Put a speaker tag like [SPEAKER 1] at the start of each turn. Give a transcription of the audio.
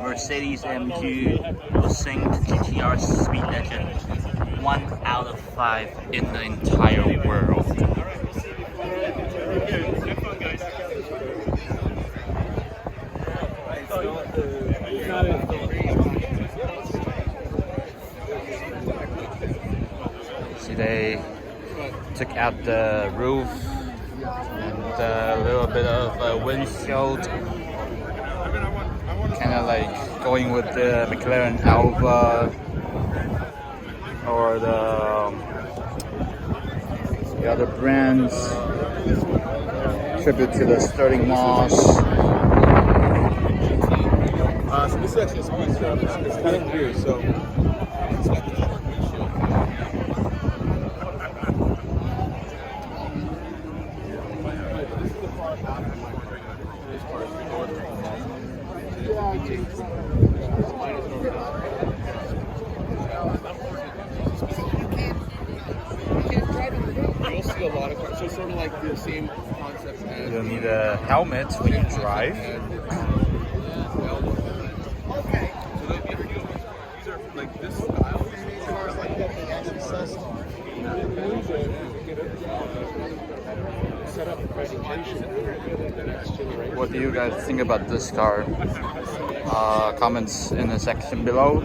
[SPEAKER 1] Mercedes-AMG Bussink GT R SpeedLegend. 1 out of 5 in the entire world. See, they took out the roof and a little bit of a windshield. Kind of like going with the McLaren Elva or the other brands. Tribute to the Stirling Moss.
[SPEAKER 2] So this is actually a Speedster. It's kind of weird. So it's got the colored windshield. This is the part after my this part is you'll see a lot of cars. So it's sort of like the same concept as
[SPEAKER 1] You'll need a helmet when you drive.
[SPEAKER 2] Okay. So there'll be a few of these are like this style. Cars like that they actually sell stars. Set up
[SPEAKER 1] What do you guys think about this car? Comments in the section below.